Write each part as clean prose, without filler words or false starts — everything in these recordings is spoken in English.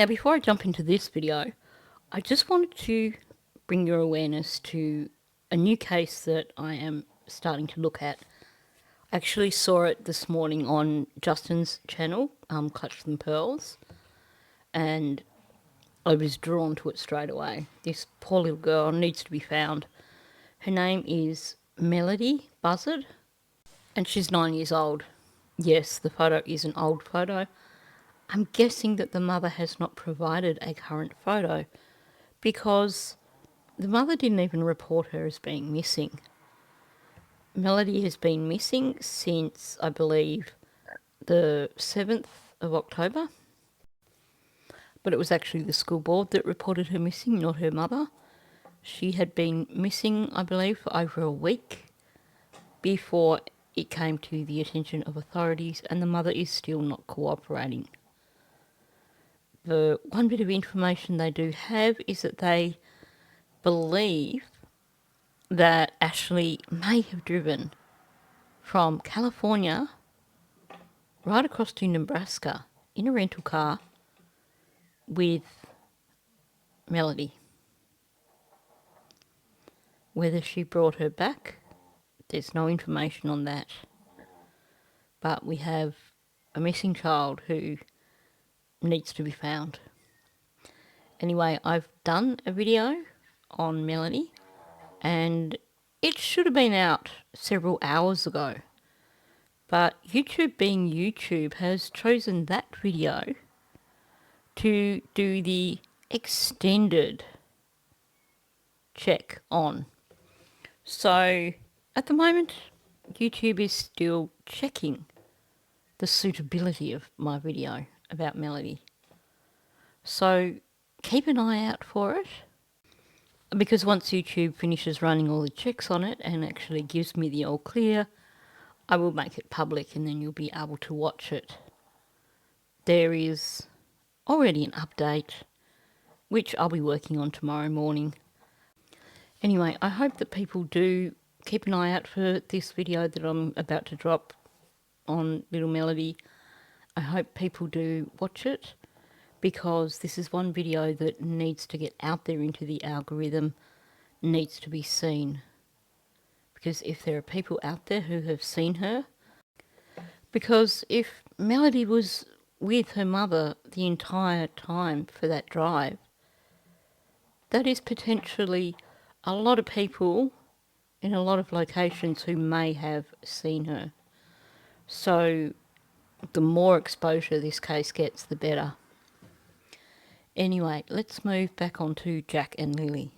Now, before I jump into this video, I just wanted to bring your awareness to a new case that I am starting to look at. I actually saw it this morning on Justin's channel, Clutch Them Pearls, and I was drawn to it straight away. This poor little girl needs to be found. Her name is Melody Buzzard, and she's 9 years old. Yes, the photo is an old photo. I'm guessing that the mother has not provided a current photo because the mother didn't even report her as being missing. Melody has been missing since, I believe, the 7th of October. But it was actually the school board that reported her missing, not her mother. She had been missing, I believe, for over a week before it came to the attention of authorities, and the mother is still not cooperating. The one bit of information they do have is that they believe that Ashley may have driven from California right across to Nebraska in a rental car with Melody. Whether she brought her back, there's no information on that. But we have a missing child who needs to be found. Anyway, I've done a video on Melody, and it should have been out several hours ago. But YouTube, being YouTube, has chosen that video to do the extended check on. So at the moment, YouTube is still checking the suitability of my video about Melody. So keep an eye out for it, because once YouTube finishes running all the checks on it and actually gives me the all clear, I will make it public and then you'll be able to watch it. There is already an update, which I'll be working on tomorrow morning. Anyway, I hope that people do keep an eye out for this video that I'm about to drop on little Melody. I hope people do watch it, because this is one video that needs to get out there into the algorithm, needs to be seen. Because if there are people out there who have seen her, because if Melody was with her mother the entire time for that drive, that is potentially a lot of people in a lot of locations who may have seen her. So the more exposure this case gets, the better. Anyway, let's move back on to Jack and Lily.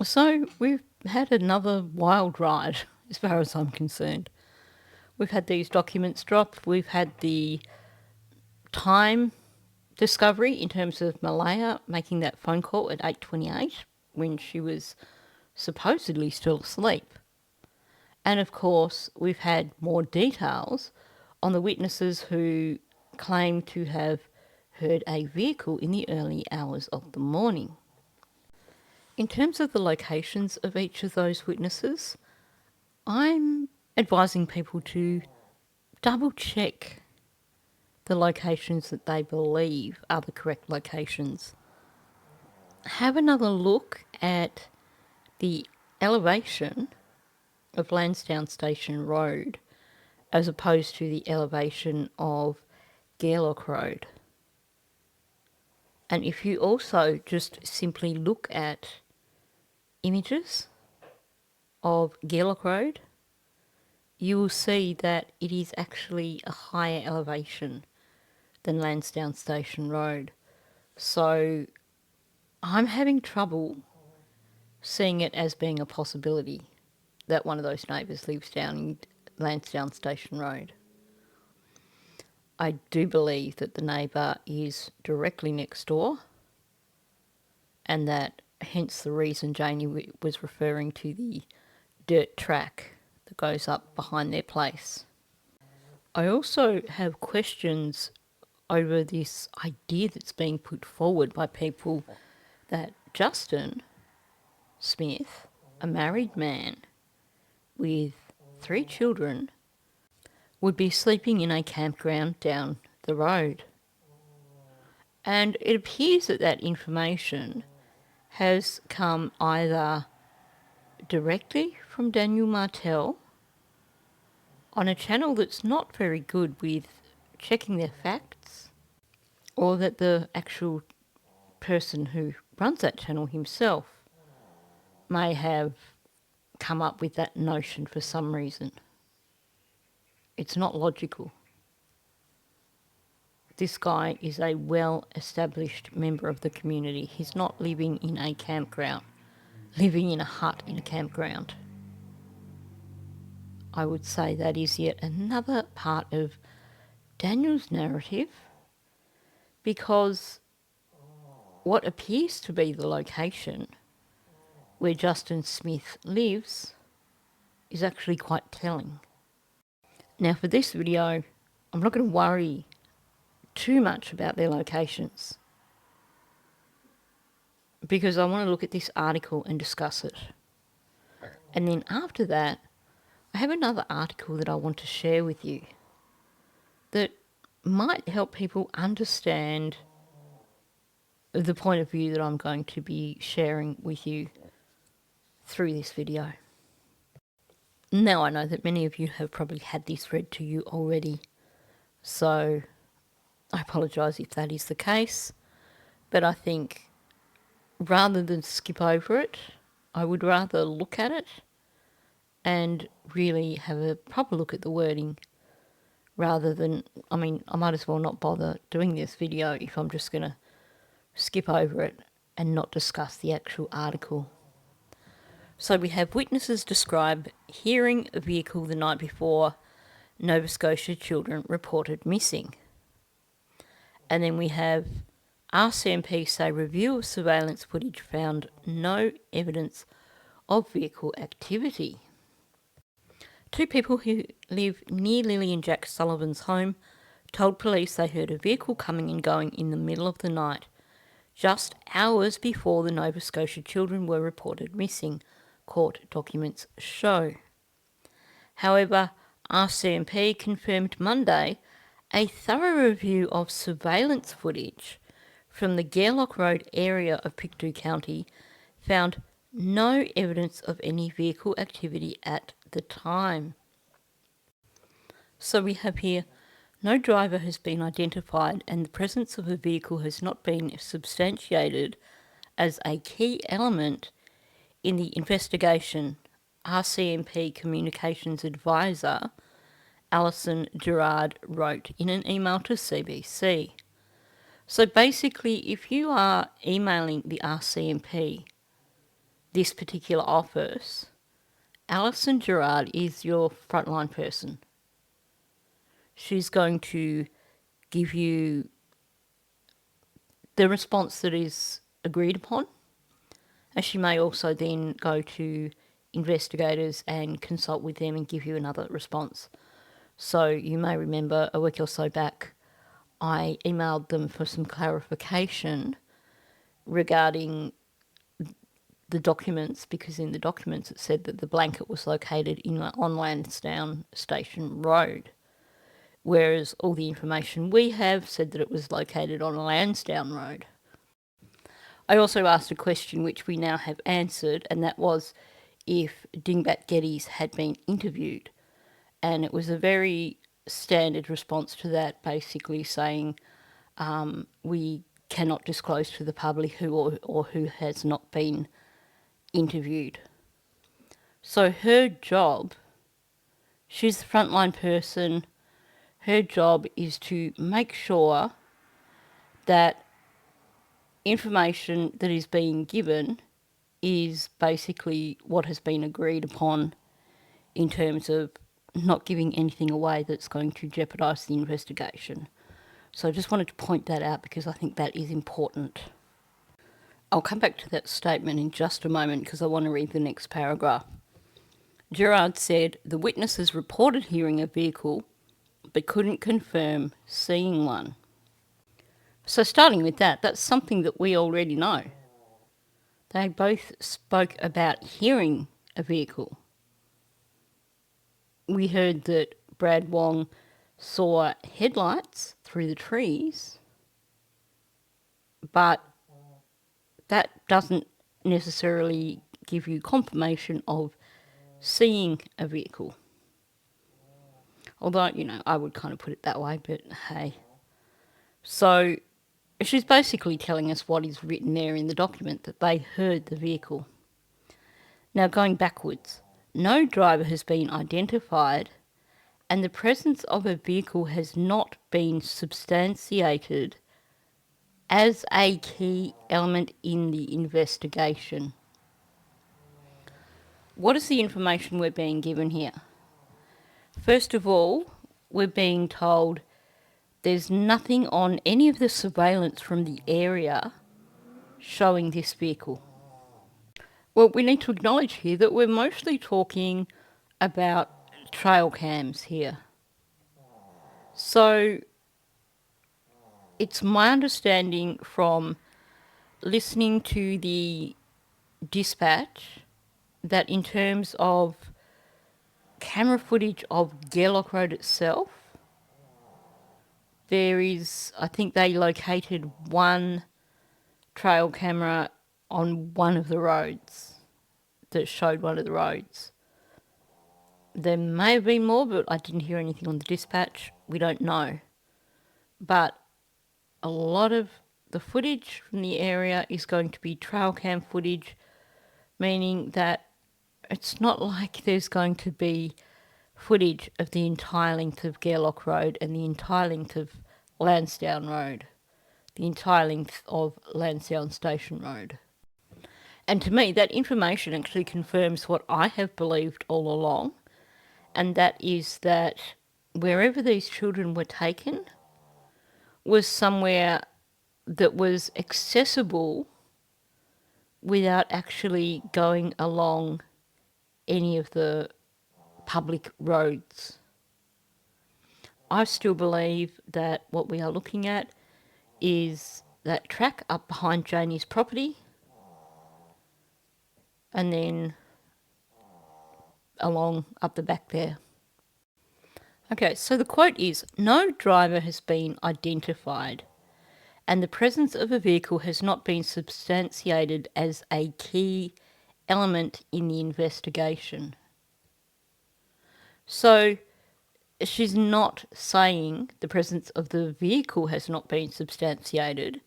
So we've had another wild ride, as far as I'm concerned. We've had these documents drop. We've had the time discovery in terms of Malaya making that phone call at 8:28 when she was supposedly still asleep. And of course, we've had more details on the witnesses who claim to have heard a vehicle in the early hours of the morning. In terms of the locations of each of those witnesses, I'm advising people to double check the locations that they believe are the correct locations. Have another look at the elevation of Lansdowne Station Road as opposed to the elevation of Gairloch Road. And if you also just simply look at images of Gairloch Road, you will see that it is actually a higher elevation than Lansdowne Station Road. So I'm having trouble seeing it as being a possibility that one of those neighbours lives down in Lansdowne Station Road. I do believe that the neighbour is directly next door, and that hence the reason Janie was referring to the dirt track that goes up behind their place. I also have questions over this idea that's being put forward by people that Justin Smith, a married man with 3 children, would be sleeping in a campground down the road. And it appears that that information has come either directly from Daniel Martel on a channel that's not very good with checking their facts, or that the actual person who runs that channel himself may have come up with that notion for some reason. It's not logical. This guy is a well-established member of the community. He's not living in a campground, living in a hut in a campground. I would say that is yet another part of Daniel's narrative, because what appears to be the location where Justin Smith lives is actually quite telling. Now for this video, I'm not going to worry too much about their locations, because I want to look at this article and discuss it. And then after that, I have another article that I want to share with you that might help people understand the point of view that I'm going to be sharing with you through this video. Now I know that many of you have probably had this read to you already, so I apologise if that is the case, but I think rather than skip over it, I would rather look at it and really have a proper look at the wording, rather than, I might as well not bother doing this video if I'm just going to skip over it and not discuss the actual article. So we have witnesses describe hearing a vehicle the night before Nova Scotia children reported missing. And then we have RCMP say review of surveillance footage found no evidence of vehicle activity. Two people who live near Lily and Jack Sullivan's home told police they heard a vehicle coming and going in the middle of the night, just hours before the Nova Scotia children were reported missing, court documents show. However, RCMP confirmed Monday a thorough review of surveillance footage from the Gairloch Road area of Pictou County found no evidence of any vehicle activity at the time. So we have here, no driver has been identified and the presence of a vehicle has not been substantiated as a key element in the investigation, RCMP Communications Advisor Alison Gerard wrote in an email to CBC. So basically, if you are emailing the RCMP, this particular office, Alison Gerard is your frontline person. She's going to give you the response that is agreed upon, and she may also then go to investigators and consult with them and give you another response. So you may remember a week or so back, I emailed them for some clarification regarding the documents, because in the documents it said that the blanket was located on Lansdowne Station Road, whereas all the information we have said that it was located on Lansdowne Road. I also asked a question which we now have answered, and that was if Dingbat Geddes had been interviewed. And it was a very standard response to that, basically saying we cannot disclose to the public who or who has not been interviewed. So her job, she's the frontline person, her job is to make sure that information that is being given is basically what has been agreed upon, in terms of not giving anything away that's going to jeopardise the investigation. So I just wanted to point that out because I think that is important. I'll come back to that statement in just a moment because I want to read the next paragraph. Gerard said the witnesses reported hearing a vehicle but couldn't confirm seeing one. So starting with that, that's something that we already know. They both spoke about hearing a vehicle. We heard that Brad Wong saw headlights through the trees, but that doesn't necessarily give you confirmation of seeing a vehicle. Although, I would kind of put it that way, but hey. So she's basically telling us what is written there in the document, that they heard the vehicle. Now, going backwards, no driver has been identified and the presence of a vehicle has not been substantiated as a key element in the investigation. What is the information we're being given here? First of all, we're being told there's nothing on any of the surveillance from the area showing this vehicle. Well, we need to acknowledge here that we're mostly talking about trail cams here. So it's my understanding from listening to the dispatch that in terms of camera footage of Gairloch Road itself, there is, I think they located one trail camera on one of the roads that showed one of the roads. There may have been more, but I didn't hear anything on the dispatch. We don't know. But a lot of the footage from the area is going to be trail cam footage, meaning that it's not like there's going to be footage of the entire length of Gairloch Road and the entire length of Lansdowne Road, the entire length of Lansdowne Station Road. And to me, that information actually confirms what I have believed all along, and that is that wherever these children were taken was somewhere that was accessible without actually going along any of the public roads. I still believe that what we are looking at is that track up behind Janie's property and then along up the back there. Okay, so the quote is, no driver has been identified and the presence of a vehicle has not been substantiated as a key element in the investigation. So she's not saying the presence of the vehicle has not been substantiated,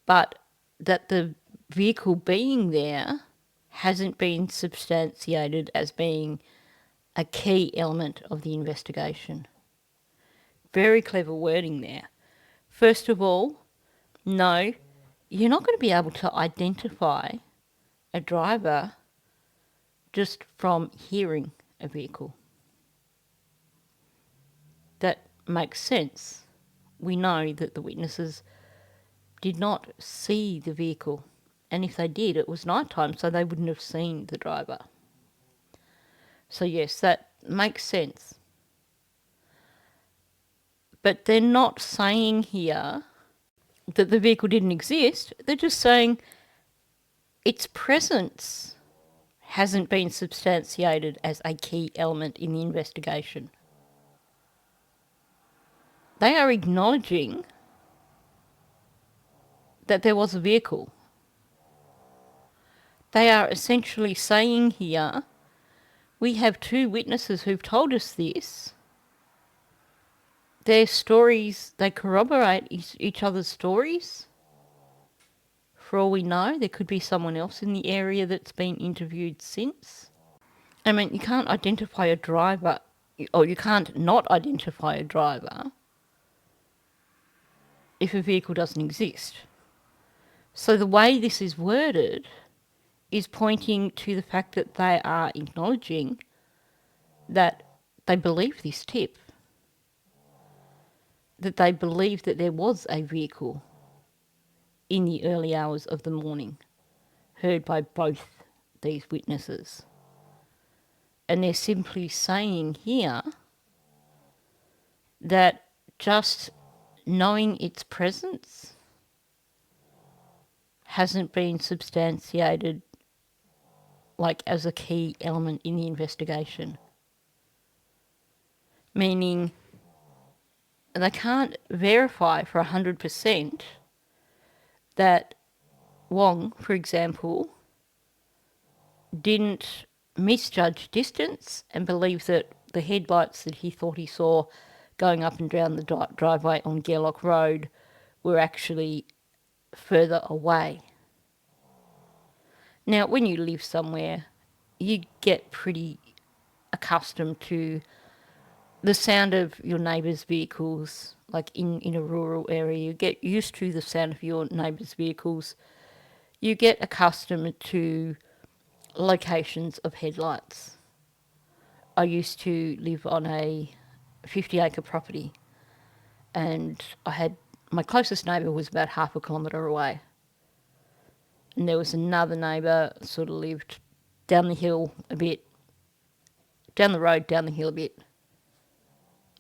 but that the vehicle being there hasn't been substantiated as being a key element of the investigation. Very clever wording there. First of all, no, you're not going to be able to identify a driver just from hearing a vehicle. That makes sense. We know that the witnesses did not see the vehicle, and if they did, it was night time, so they wouldn't have seen the driver. So yes, that makes sense. But they're not saying here that the vehicle didn't exist. They're just saying its presence hasn't been substantiated as a key element in the investigation. They are acknowledging that there was a vehicle. They are essentially saying here, we have two witnesses who've told us this. Their stories, they corroborate each other's stories. For all we know, there could be someone else in the area that's been interviewed since. I mean, you can't identify a driver, or you can't not identify a driver if a vehicle doesn't exist. So the way this is worded is pointing to the fact that they are acknowledging that they believe this tip, that they believe that there was a vehicle in the early hours of the morning, heard by both these witnesses. And they're simply saying here that just knowing its presence hasn't been substantiated like as a key element in the investigation. Meaning they can't verify for 100% that Wong, for example, didn't misjudge distance and believe that the headlights that he thought he saw going up and down the driveway on Gairloch Road were actually further away. Now, when you live somewhere, you get pretty accustomed to the sound of your neighbours' vehicles. Like in a rural area, you get used to the sound of your neighbours' vehicles. You get accustomed to locations of headlights. I used to live on a 50-acre property, and my closest neighbour was about half a kilometre away. And there was another neighbour sort of lived down the hill a bit, down the road, down the hill a bit.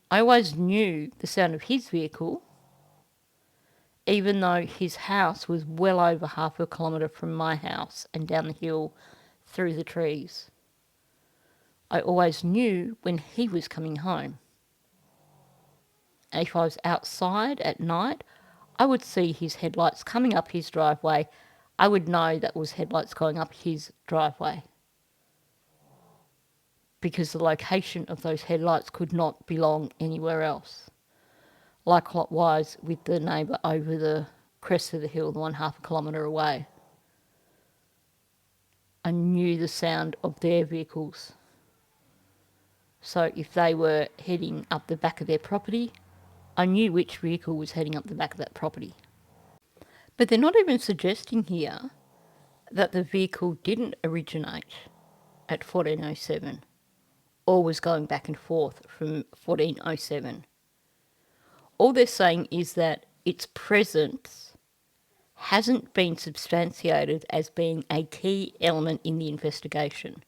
I always knew the sound of his vehicle, even though his house was well over half a kilometre from my house and down the hill through the trees. I always knew when he was coming home. If I was outside at night, I would see his headlights coming up his driveway. I would know that was headlights going up his driveway, because the location of those headlights could not belong anywhere else. Likewise with the neighbour over the crest of the hill, the one half a kilometre away. I knew the sound of their vehicles. So if they were heading up the back of their property, I knew which vehicle was heading up the back of that property. But they're not even suggesting here that the vehicle didn't originate at 1407 or was going back and forth from 1407. All they're saying is that its presence hasn't been substantiated as being a key element in the investigation.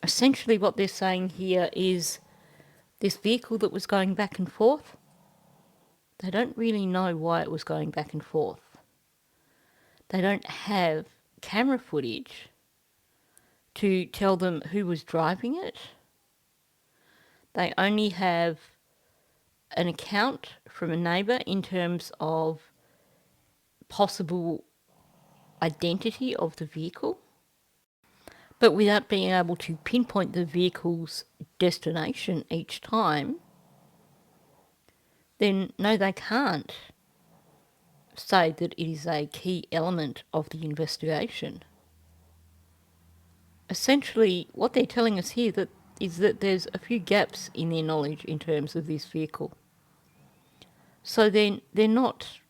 Essentially what they're saying here is this vehicle that was going back and forth, they don't really know why it was going back and forth. They don't have camera footage to tell them who was driving it. They only have an account from a neighbour in terms of possible identity of the vehicle, but without being able to pinpoint the vehicle's destination each time, then no, they can't say that it is a key element of the investigation. Essentially, what they're telling us here is that there's a few gaps in their knowledge in terms of this vehicle. So then they're not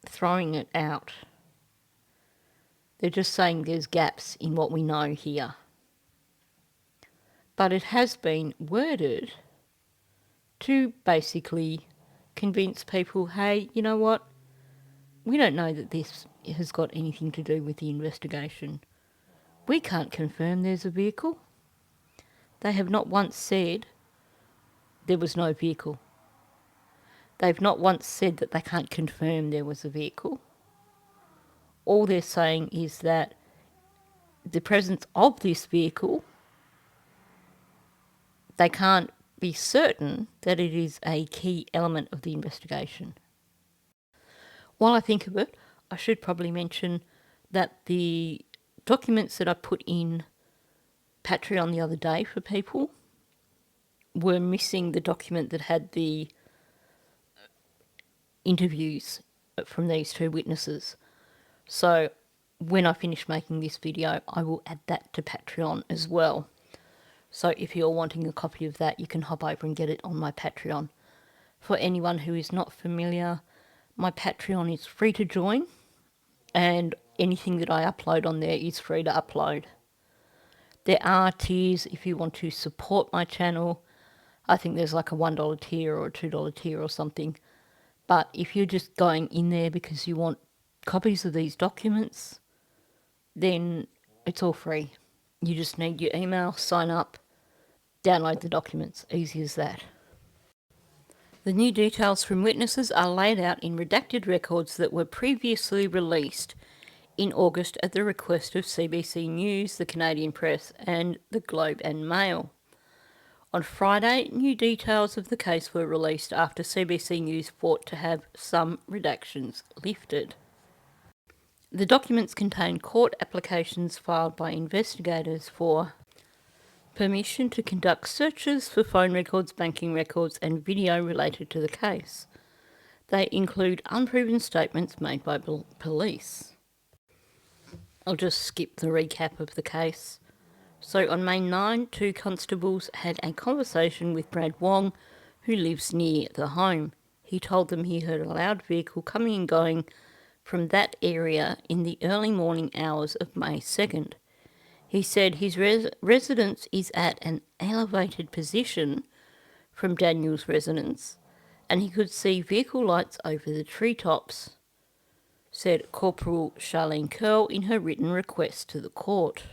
throwing it out. They're just saying there's gaps in what we know here. But it has been worded to basically convince people, hey, you know what? We don't know that this has got anything to do with the investigation. We can't confirm there's a vehicle. They have not once said there was no vehicle. They've not once said that they can't confirm there was a vehicle. All they're saying is that the presence of this vehicle, they can't be certain that it is a key element of the investigation. While I think of it, I should probably mention that the documents that I put in Patreon the other day for people were missing the document that had the interviews from these two witnesses. So when I finish making this video, I will add that to Patreon as well. So if you're wanting a copy of that, you can hop over and get it on my Patreon. For anyone who is not familiar, my Patreon is free to join, and anything that I upload on there is free to upload. There are tiers if you want to support my channel. I think there's like a $1 tier or a $2 tier or something. But if you're just going in there because you want copies of these documents, then it's all free. You just need your email, sign up, download the documents. Easy as that. The new details from witnesses are laid out in redacted records that were previously released in August at the request of CBC News, the Canadian Press and the Globe and Mail. On Friday, new details of the case were released after CBC News fought to have some redactions lifted. The documents contain court applications filed by investigators for permission to conduct searches for phone records, banking records, and video related to the case. They include unproven statements made by police. I'll just skip the recap of the case. So on May 9, 2 constables had a conversation with Brad Wong, who lives near the home. He told them he heard a loud vehicle coming and going from that area in the early morning hours of May 2nd. He said his residence is at an elevated position from Daniel's residence, and he could see vehicle lights over the treetops, said Corporal Charlene Curl in her written request to the court.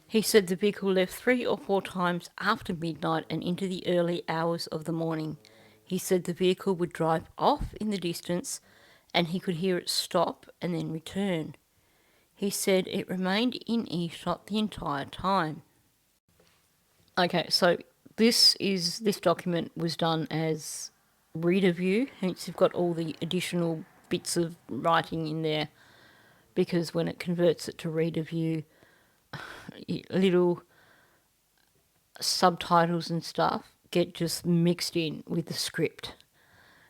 He said the vehicle left 3 or 4 times after midnight and into the early hours of the morning. He said the vehicle would drive off in the distance and he could hear it stop and then return. He said it remained in earshot the entire time. Okay, so this document was done as reader view, hence you've got all the additional bits of writing in there, because when it converts it to reader view, little subtitles and stuff get just mixed in with the script.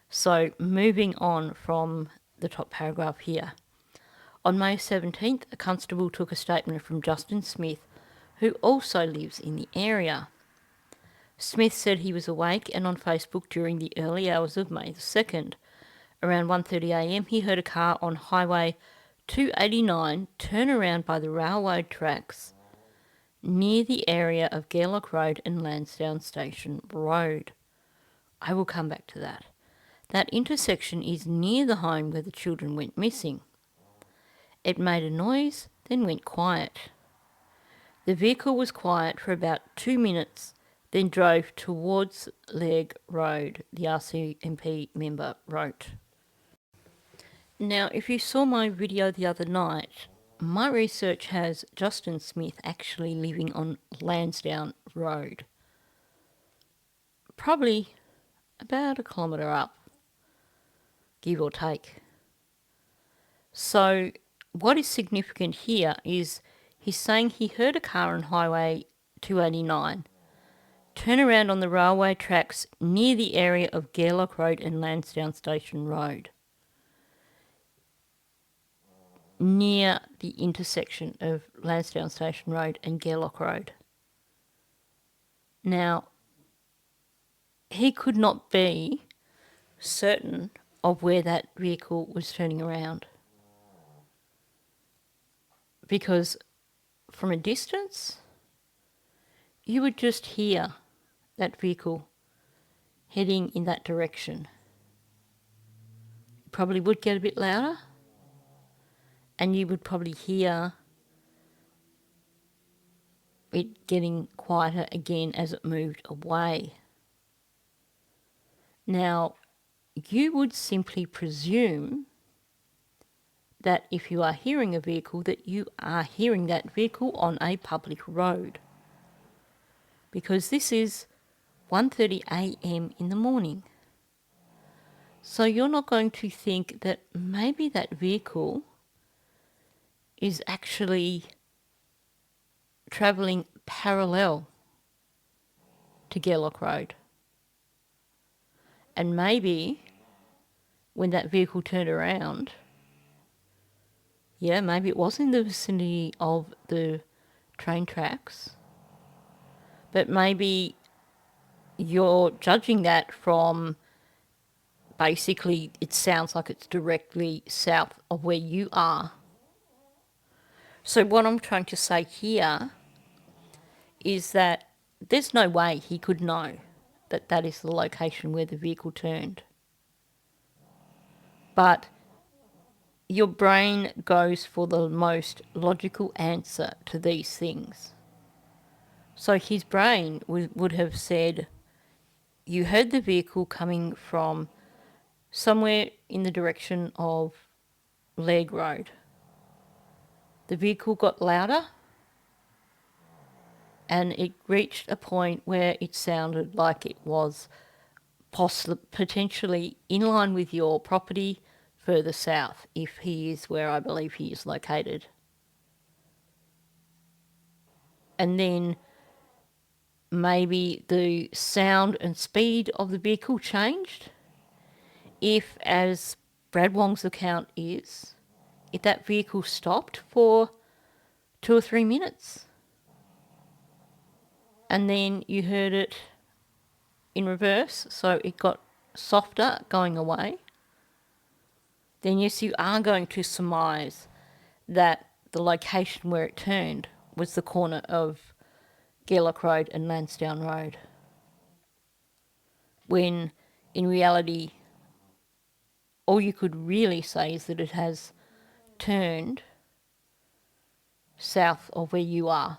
So moving on from the top paragraph here. On May 17th, a constable took a statement from Justin Smith, who also lives in the area. Smith said he was awake and on Facebook during the early hours of May the 2nd. Around 1:30am, he heard a car on Highway 289 turn around by the railway tracks near the area of Gairloch Road and Lansdowne Station Road. I will come back to that. That intersection is near the home where the children went missing. It made a noise, then went quiet. The vehicle was quiet for about 2 minutes, then drove towards Leg Road, the RCMP member wrote. Now, if you saw my video the other night, my research has Justin Smith actually living on Lansdowne Road. Probably about a kilometre up, give or take. So what is significant here is he's saying he heard a car on Highway 289 turn around on the railway tracks near the area of Gairloch Road and Lansdowne Station Road, near the intersection of Lansdowne Station Road and Gairloch Road. Now, he could not be certain of where that vehicle was turning around, because from a distance, you would just hear that vehicle heading in that direction. It probably would get a bit louder, and you would probably hear it getting quieter again as it moved away. Now, you would simply presume that if you are hearing a vehicle, that you are hearing that vehicle on a public road, because this is 1:30am in the morning. So you're not going to think that maybe that vehicle is actually travelling parallel to Gairloch Road. And maybe when that vehicle turned around, maybe it was in the vicinity of the train tracks, but maybe you're judging that from basically it sounds like it's directly south of where you are. So what I'm trying to say here is that there's no way he could know that that is the location where the vehicle turned. But your brain goes for the most logical answer to these things. So his brain would have said, you heard the vehicle coming from somewhere in the direction of Leg Road. The vehicle got louder and it reached a point where it sounded like it was potentially in line with your property further south, if he is where I believe he is located. And then maybe the sound and speed of the vehicle changed. If, as Brad Wong's account is, if that vehicle stopped for 2 or 3 minutes and then you heard it in reverse, so it got softer going away, then yes, you are going to surmise that the location where it turned was the corner of Gairloch Road and Lansdowne Road. When in reality, all you could really say is that it has turned south of where you are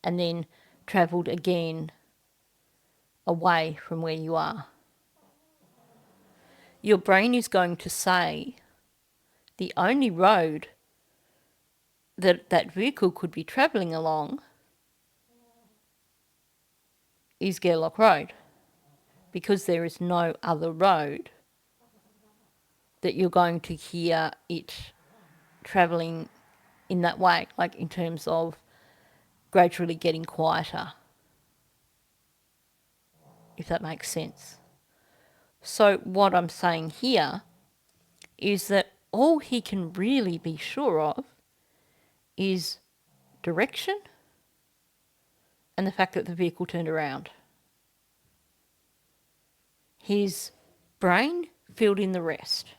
and then travelled again away from where you are. Your brain is going to say the only road that that vehicle could be travelling along is Gairloch Road, because there is no other road that you're going to hear it travelling in that way, like in terms of gradually getting quieter, if that makes sense. So what I'm saying here is that all he can really be sure of is direction and the fact that the vehicle turned around. His brain filled in the rest.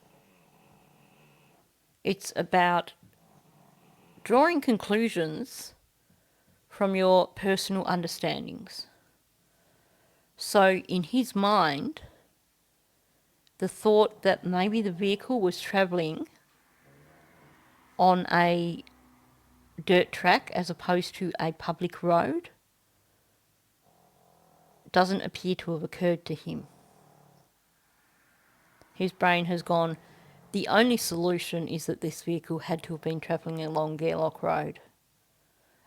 It's about drawing conclusions from your personal understandings. So in his mind, the thought that maybe the vehicle was travelling on a dirt track as opposed to a public road doesn't appear to have occurred to him. His brain has gone, the only solution is that this vehicle had to have been travelling along Gairloch Road,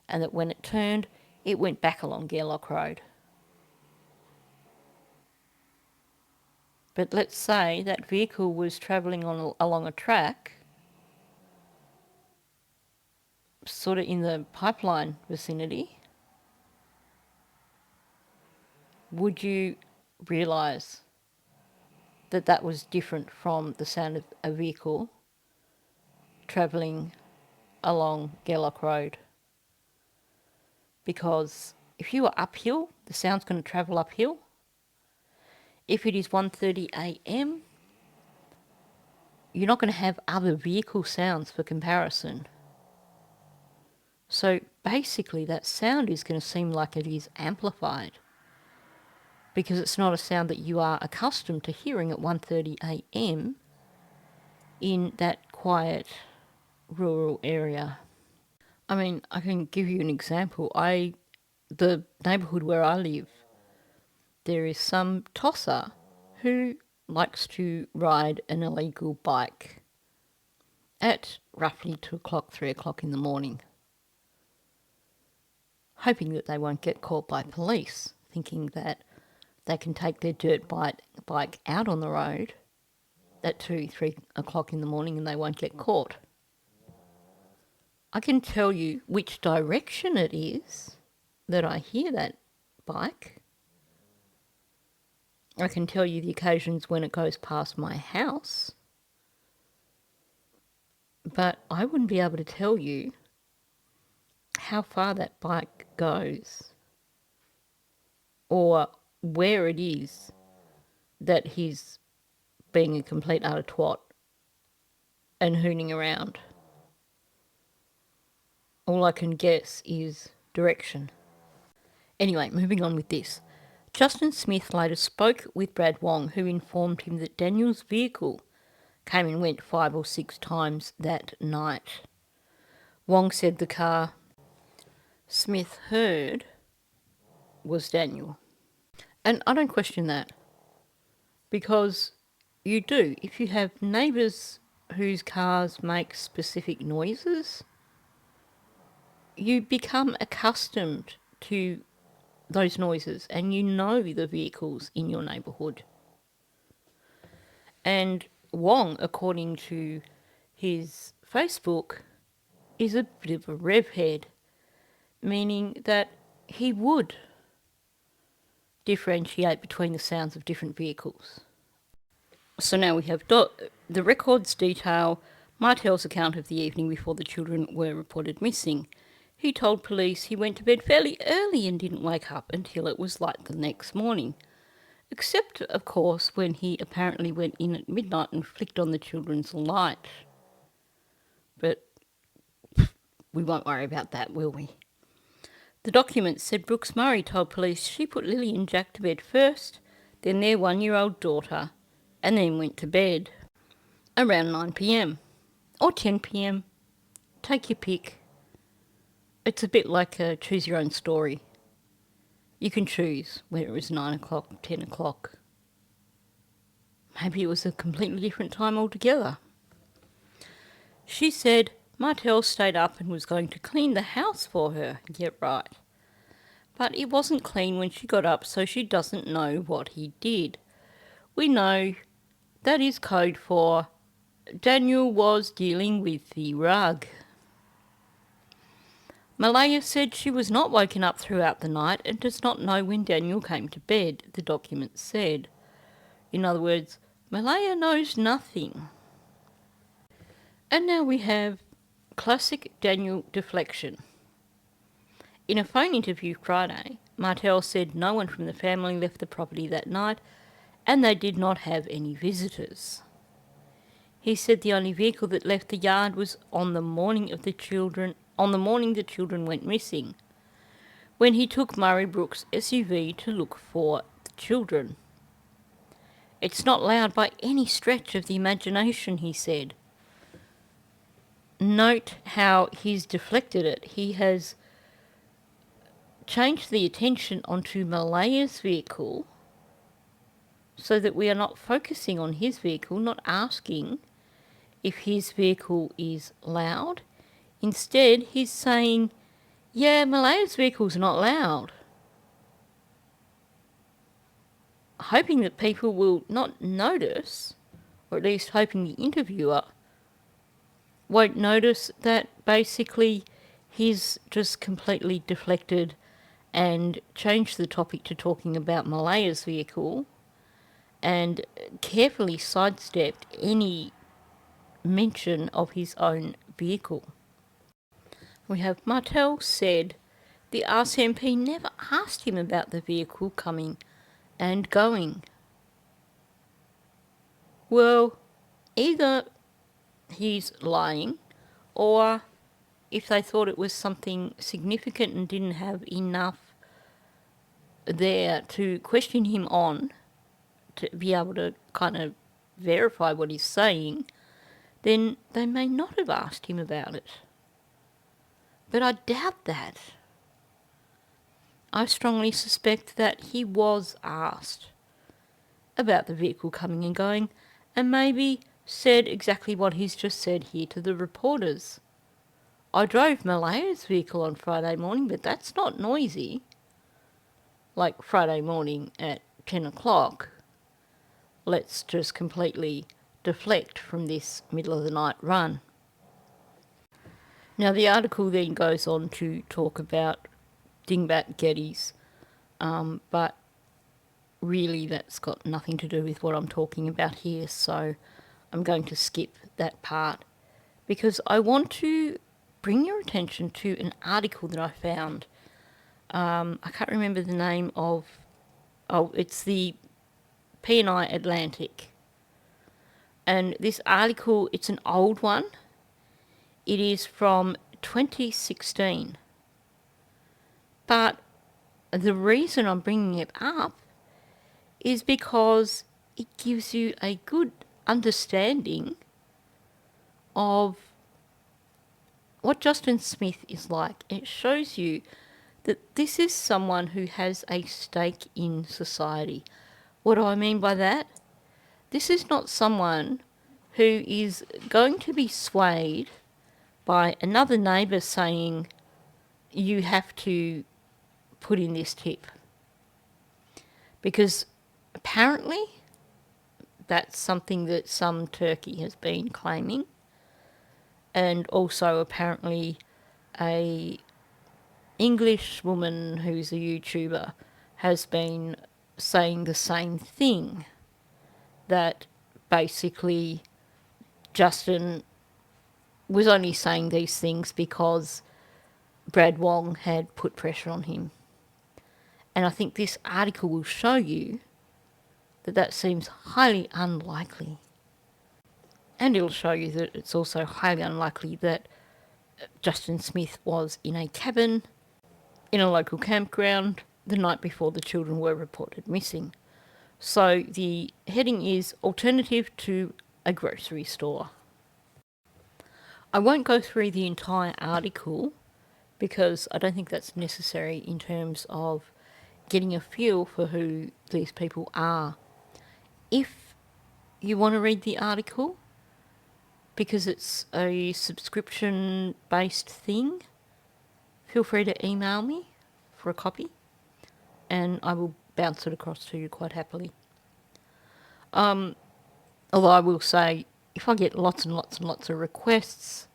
and that when it turned, it went back along Gairloch Road. But let's say that vehicle was travelling along a track, sort of in the pipeline vicinity. Would you realise that that was different from the sound of a vehicle travelling along Gairloch Road? Because if you are uphill, the sound's going to travel uphill. If it is 1:30 a.m, you're not going to have other vehicle sounds for comparison. So basically that sound is going to seem like it is amplified, because it's not a sound that you are accustomed to hearing at 1:30 a.m. in that quiet rural area. I mean, I can give you an example. The neighbourhood where I live, there is some tosser who likes to ride an illegal bike at roughly 2 o'clock, 3 o'clock in the morning, hoping that they won't get caught by police, thinking that they can take their dirt bike out on the road at 2, 3 o'clock in the morning and they won't get caught. I can tell you which direction it is that I hear that bike. I can tell you the occasions when it goes past my house. But I wouldn't be able to tell you how far that bike goes or where it is that he's being a complete utter twat and hooning around. All I can guess is direction. Anyway, moving on with this. Justin Smith later spoke with Brad Wong, who informed him that Daniel's vehicle came and went 5 or 6 times that night. Wong said the car Smith heard was Daniel. And I don't question that, because you do. If you have neighbours whose cars make specific noises, you become accustomed to those noises and you know the vehicles in your neighbourhood. And Wong, according to his Facebook, is a bit of a rev head, meaning that he would differentiate between the sounds of different vehicles. So now we have the records detail Martel's account of the evening before the children were reported missing. He told police he went to bed fairly early and didn't wake up until it was light the next morning. Except, of course, when he apparently went in at midnight and flicked on the children's light. But we won't worry about that, will we? The documents said Brooks Murray told police she put Lily and Jack to bed first, then their 1-year-old daughter, and then went to bed around 9 p.m. or 10 p.m. Take your pick. It's a bit like a choose your own story. You can choose whether it was 9 o'clock, 10 o'clock. Maybe it was a completely different time altogether. She said Martel stayed up and was going to clean the house for her. Yeah, right. But it wasn't clean when she got up, so she doesn't know what he did. We know that is code for Daniel was dealing with the rug. Malaya said she was not woken up throughout the night and does not know when Daniel came to bed, the document said. In other words, Malaya knows nothing. And now we have classic Daniel deflection. In a phone interview Friday, Martel said no one from the family left the property that night and they did not have any visitors. He said the only vehicle that left the yard was on the morning the children went missing, when he took Murray Brooks' SUV to look for the children. It's not loud by any stretch of the imagination, he said. Note how he's deflected it. He has changed the attention onto Malaya's vehicle so that we are not focusing on his vehicle, not asking if his vehicle is loud. Instead, he's saying, yeah, Malaya's vehicle's not loud. Hoping that people will not notice, or at least hoping the interviewer won't notice that basically he's just completely deflected and changed the topic to talking about Malaya's vehicle and carefully sidestepped any mention of his own vehicle. We have Martel said the RCMP never asked him about the vehicle coming and going. Well, either he's lying, or if they thought it was something significant and didn't have enough there to question him on to be able to kind of verify what he's saying, then they may not have asked him about it. But I doubt that. I strongly suspect that he was asked about the vehicle coming and going and maybe said exactly what he's just said here to the reporters. I drove Malaya's vehicle on Friday morning, but that's not noisy. Like Friday morning at 10 o'clock. Let's just completely deflect from this middle of the night run. Now the article then goes on to talk about dingbat Gettys, but really that's got nothing to do with what I'm talking about here, so I'm going to skip that part because I want to bring your attention to an article that I found. I can't remember the name of... it's the P&I Atlantic. And this article, it's an old one. It is from 2016. But the reason I'm bringing it up is because it gives you a good understanding of what Justin Smith is like. It shows you that this is someone who has a stake in society. What do I mean by that? This is not someone who is going to be swayed by another neighbour saying, you have to put in this tip, because apparently that's something that some Turkey has been claiming, and also apparently a English woman who's a YouTuber has been saying the same thing, that basically Justin was only saying these things because Brad Wong had put pressure on him. And I think this article will show you that that seems highly unlikely. And it'll show you that it's also highly unlikely that Justin Smith was in a cabin in a local campground the night before the children were reported missing. So the heading is Alternative to a Grocery Store. I won't go through the entire article because I don't think that's necessary in terms of getting a feel for who these people are. If you want to read the article, because it's a subscription-based thing, feel free to email me for a copy and I will bounce it across to you quite happily. Although I will say, if I get lots and lots and lots of requests,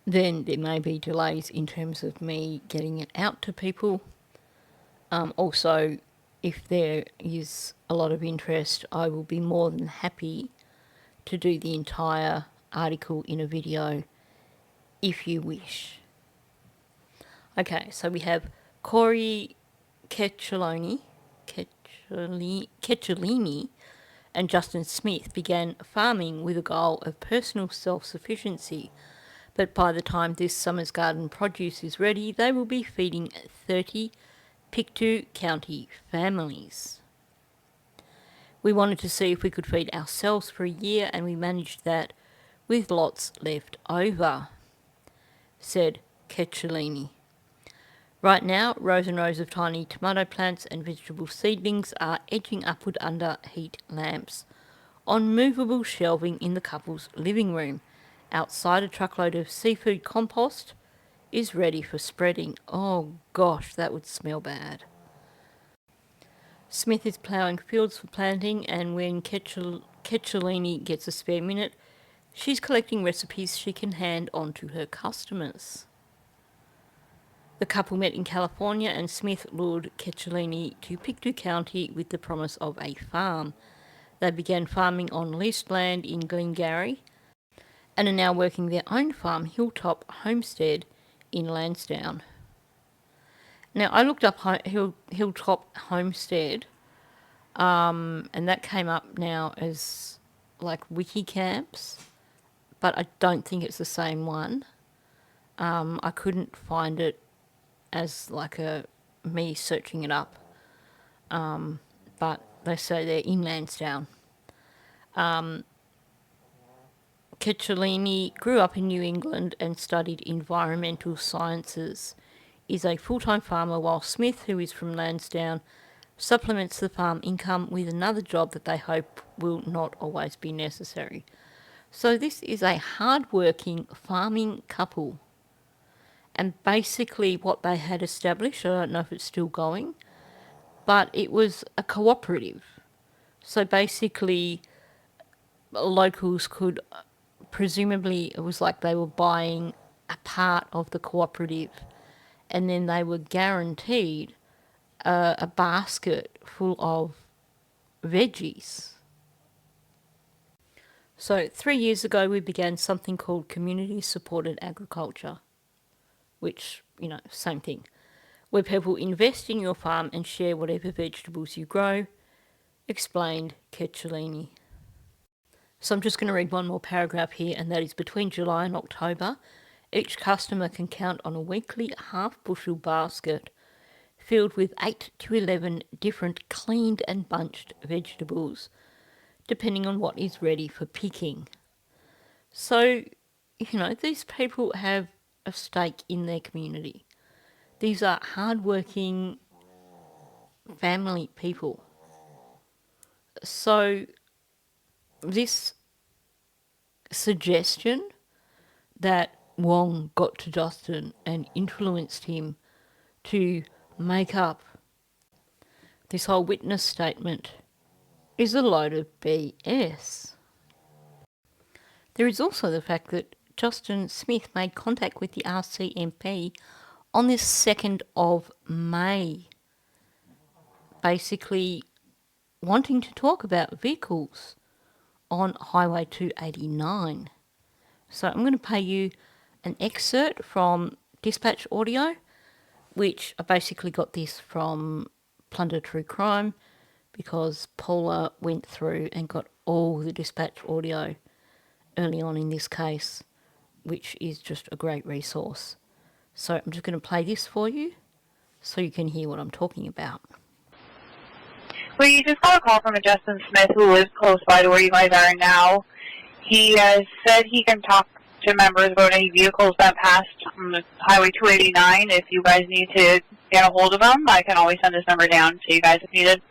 then there may be delays in terms of me getting it out to people. Also, if there is a lot of interest, I will be more than happy to do the entire article in a video if you wish. Okay, so we have Corey Cecchellini and Justin Smith began farming with a goal of personal self-sufficiency, but by the time this summer's garden produce is ready, they will be feeding 30 Pictou County families. We wanted to see if we could feed ourselves for a year, and we managed that with lots left over, said Cecchellini. Right now, rows and rows of tiny tomato plants and vegetable seedlings are edging upward under heat lamps on movable shelving in the couple's living room. Outside, a truckload of seafood compost is ready for spreading. Oh gosh, that would smell bad. Smith is ploughing fields for planting, and when Cecchellini gets a spare minute, she's collecting recipes she can hand on to her customers. The couple met in California, and Smith lured Cecchellini to Pictou County with the promise of a farm. They began farming on leased land in Glengarry and are now working their own farm, Hilltop Homestead, in Lansdowne. Now, I looked up Hilltop Homestead, and that came up now as like Wikicamps, but I don't think it's the same one. I couldn't find it as like me searching it up, but they say they're in Lansdowne. Cecchellini grew up in New England and studied environmental sciences, is a full-time farmer, while Smith, who is from Lansdowne, supplements the farm income with another job that they hope will not always be necessary. So this is a hard-working farming couple. And basically what they had established, I don't know if it's still going, but it was a cooperative. So basically locals could, presumably it was like they were buying a part of the cooperative, and then they were guaranteed a basket full of veggies. So 3 years ago we began something called community supported agriculture, which, you know, same thing, where people invest in your farm and share whatever vegetables you grow, explained Cecchellini. So I'm just going to read one more paragraph here, and that is between July and October, each customer can count on a weekly half-bushel basket filled with 8 to 11 different cleaned and bunched vegetables, depending on what is ready for picking. So, you know, these people have a stake in their community. These are hard-working family people. So this suggestion that Wong got to Justin and influenced him to make up this whole witness statement is a load of BS. There is also the fact that Justin Smith made contact with the RCMP on the 2nd of May, basically wanting to talk about vehicles on Highway 289. So I'm going to play you an excerpt from dispatch audio, which I basically got this from Plunder True Crime because Paula went through and got all the dispatch audio early on in this case, which is just a great resource. So I'm just going to play this for you so you can hear what I'm talking about. Well, you just got a call from a Justin Smith who lives close by to where you guys are now. He said he can talk to members about any vehicles that passed Highway 289. If you guys need to get a hold of him, I can always send his number down to you guys if needed.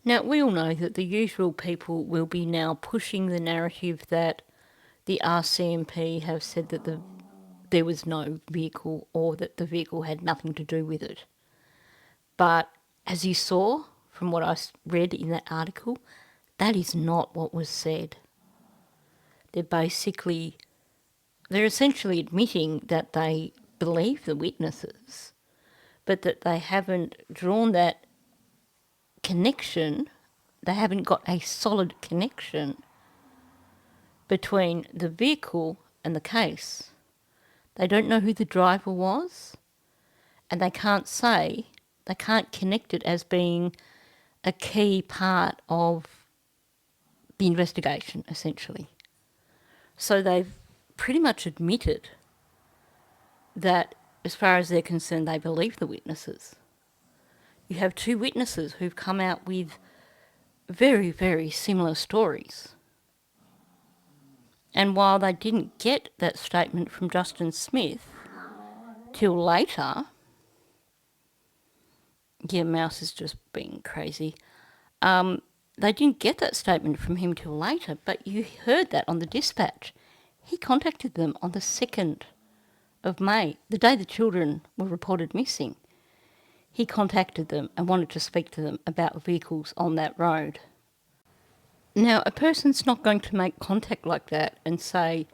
Now, we all know that the usual people will be now pushing the narrative that the RCMP have said that there was no vehicle or that the vehicle had nothing to do with it. But as you saw from what I read in that article, that is not what was said. They're essentially admitting that they believe the witnesses, but that they haven't drawn that connection, they haven't got a solid connection between the vehicle and the case. They don't know who the driver was, and they can't connect it as being a key part of the investigation, essentially. So they've pretty much admitted that, as far as they're concerned, they believe the witnesses. You have two witnesses who've come out with very, very similar stories. And while they didn't get that statement from Justin Smith till later, yeah, Mouse is just being crazy. They didn't get that statement from him till later, but you heard that on the dispatch. He contacted them on the 2nd of May, the day the children were reported missing. He contacted them and wanted to speak to them about vehicles on that road. Now, a person's not going to make contact like that and say,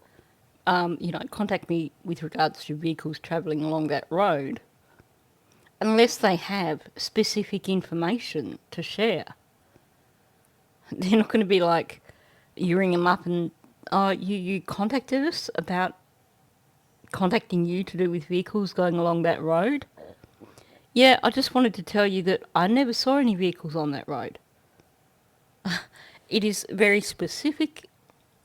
contact me with regards to vehicles travelling along that road, unless they have specific information to share. They're not going to be like, you ring them up and, you contacted us about contacting you to do with vehicles going along that road. Yeah, I just wanted to tell you that I never saw any vehicles on that road. It is very specific.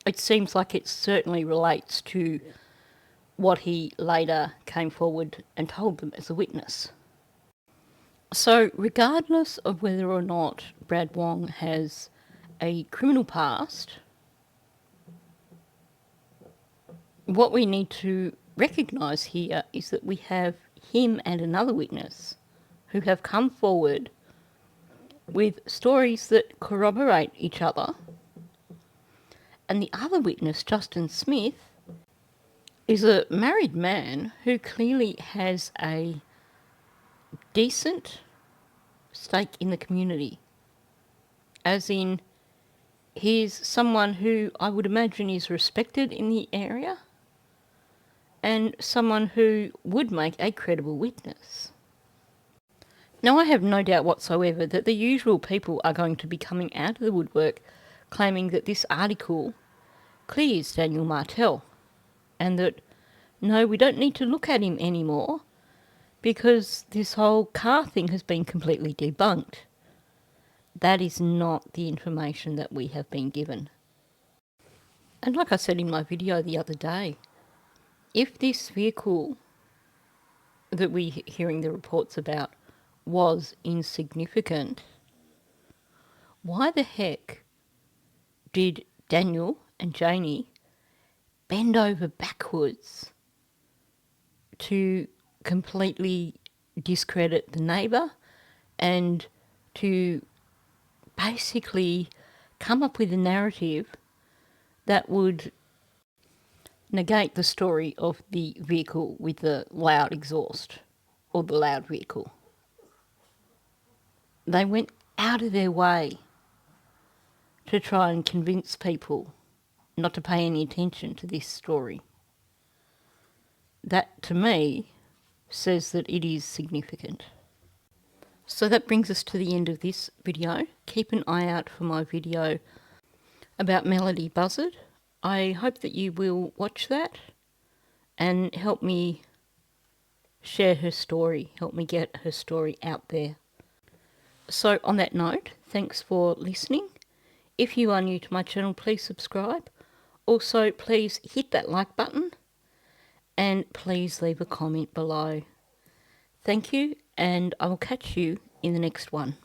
It seems like it certainly relates to what he later came forward and told them as a witness. So regardless of whether or not Brad Wong has a criminal past, what we need to recognise here is that we have him and another witness who have come forward with stories that corroborate each other. And the other witness, Justin Smith, is a married man who clearly has a decent stake in the community. As in, he's someone who I would imagine is respected in the area and someone who would make a credible witness. Now, I have no doubt whatsoever that the usual people are going to be coming out of the woodwork claiming that this article clears Daniel Martel and that, no, we don't need to look at him anymore because this whole car thing has been completely debunked. That is not the information that we have been given. And like I said in my video the other day, if this vehicle that we're hearing the reports about was insignificant, why the heck did Daniel and Janie bend over backwards to completely discredit the neighbour and to basically come up with a narrative that would negate the story of the vehicle with the loud exhaust or the loud vehicle. They went out of their way to try and convince people not to pay any attention to this story. That, to me, says that it is significant. So that brings us to the end of this video. Keep an eye out for my video about Melody Buzzard. I hope that you will watch that and help me share her story, help me get her story out there. So on that note, thanks for listening. If you are new to my channel, please subscribe. Also, please hit that like button and please leave a comment below. Thank you, and I will catch you in the next one.